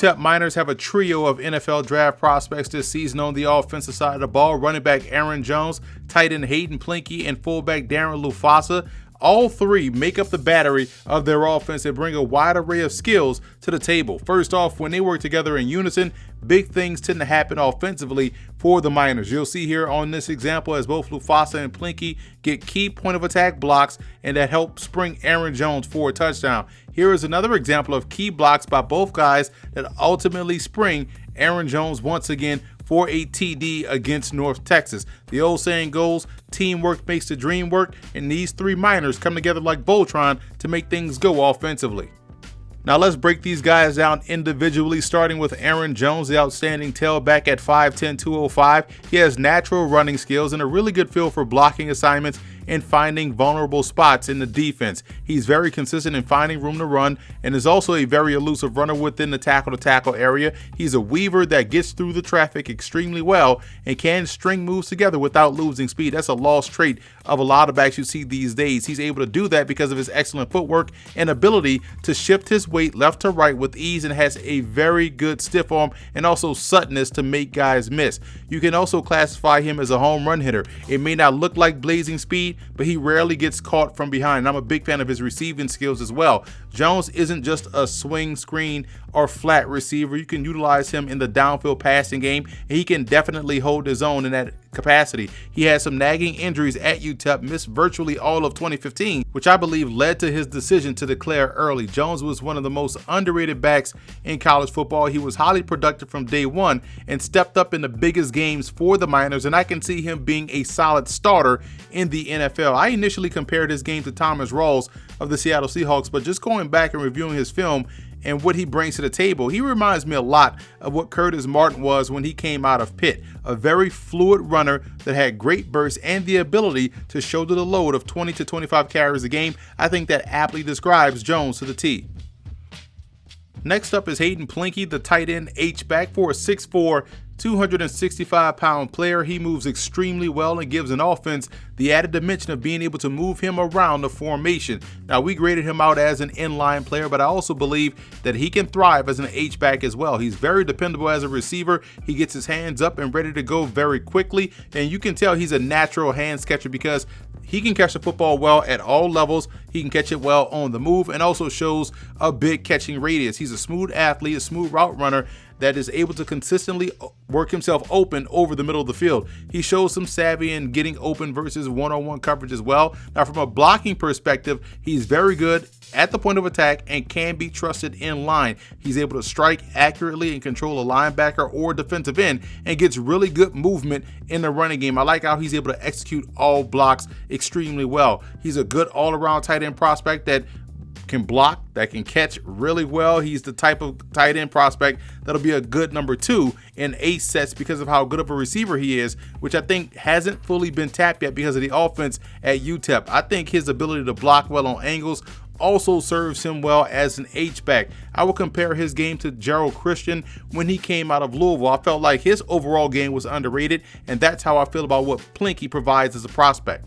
UTEP Miners have a trio of NFL draft prospects this season on the offensive side of the ball. Running back Aaron Jones, tight end Hayden Plinke, and fullback Darren Lufasa. All three make up the battery of their offense and bring a wide array of skills to the table. First off, when they work together in unison, big things tend to happen offensively for the Miners. You'll see here on this example as both Lufasa and Plinke get key point of attack blocks, and that helps spring Aaron Jones for a touchdown. Here is another example of key blocks by both guys that ultimately spring Aaron Jones once again for a TD against North Texas. The old saying goes, teamwork makes the dream work, and these three Miners come together like Voltron to make things go offensively. Now let's break these guys down individually, starting with Aaron Jones, the outstanding tailback at 5'10", 205. He has natural running skills and a really good feel for blocking assignments and finding vulnerable spots in the defense. He's very consistent in finding room to run and is also a very elusive runner within the tackle-to-tackle area. He's a weaver that gets through the traffic extremely well and can string moves together without losing speed. That's a lost trait of a lot of backs you see these days. He's able to do that because of his excellent footwork and ability to shift his weight left to right with ease, and has a very good stiff arm and also suddenness to make guys miss. You can also classify him as a home run hitter. It may not look like blazing speed, but he rarely gets caught from behind. And I'm a big fan of his receiving skills as well. Jones isn't just a swing, screen, or flat receiver. You can utilize him in the downfield passing game, and he can definitely hold his own in that capacity. He had some nagging injuries at UTEP, missed virtually all of 2015, which I believe led to his decision to declare early. Jones was one of the most underrated backs in college football. He was highly productive from day one and stepped up in the biggest games for the Miners, and I can see him being a solid starter in the NFL. I initially compared his game to Thomas Rawls of the Seattle Seahawks, but just going back and reviewing his film and what he brings to the table, he reminds me a lot of what Curtis Martin was when he came out of Pitt. A very fluid runner that had great bursts and the ability to shoulder the load of 20 to 25 carries a game. I think that aptly describes Jones to the T. Next up is Hayden Plinke, the tight end H-back. For a 6'4", 265-pound player, he moves extremely well and gives an offense the added dimension of being able to move him around the formation. Now, we graded him out as an inline player, but I also believe that he can thrive as an H-back as well. He's very dependable as a receiver. He gets his hands up and ready to go very quickly, and you can tell he's a natural hands catcher because he can catch the football well at all levels. He can catch it well on the move and also shows a big catching radius. He's a smooth athlete, a smooth route runner that is able to consistently work himself open over the middle of the field. He shows some savvy in getting open versus one-on-one coverage as well. Now, from a blocking perspective, he's very good at the point of attack and can be trusted in line. He's able to strike accurately and control a linebacker or defensive end and gets really good movement in the running game. I like how he's able to execute all blocks extremely well. He's a good all-around tight end prospect that can block, that can catch really well. He's the type of tight end prospect that'll be a good number 2 in ace sets because of how good of a receiver he is, which I think hasn't fully been tapped yet because of the offense at UTEP. I think his ability to block well on angles also serves him well as an H-back. I will compare his game to Gerald Christian when he came out of Louisville. I felt like his overall game was underrated, and that's how I feel about what Plinke provides as a prospect.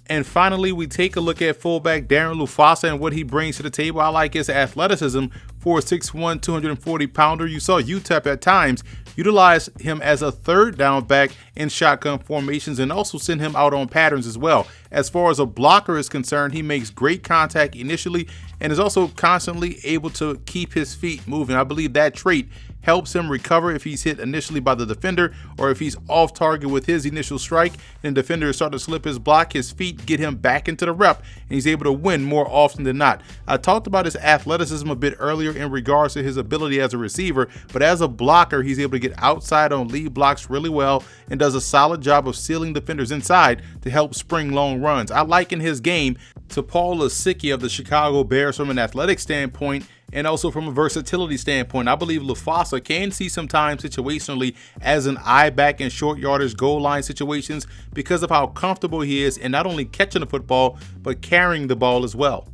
And finally, we take a look at fullback Darren Lufasa and what he brings to the table. I like his athleticism for a 6'1", 240-pounder. You saw UTEP at times utilize him as a third down back in shotgun formations and also send him out on patterns as well. As far as a blocker is concerned, he makes great contact initially and is also constantly able to keep his feet moving. I believe that trait helps him recover if he's hit initially by the defender or if he's off target with his initial strike and the defender starts to slip his block. His feet get him back into the rep and he's able to win more often than not. I talked about his athleticism a bit earlier in regards to his ability as a receiver, but as a blocker, he's able to get outside on lead blocks really well and does a solid job of sealing defenders inside to help spring long runs. I liken his game to Paul Lasicky of the Chicago Bears from an athletic standpoint and also from a versatility standpoint. I believe Lufasa can see sometimes situationally as an I-back in short yardage goal line situations because of how comfortable he is in not only catching the football, but carrying the ball as well.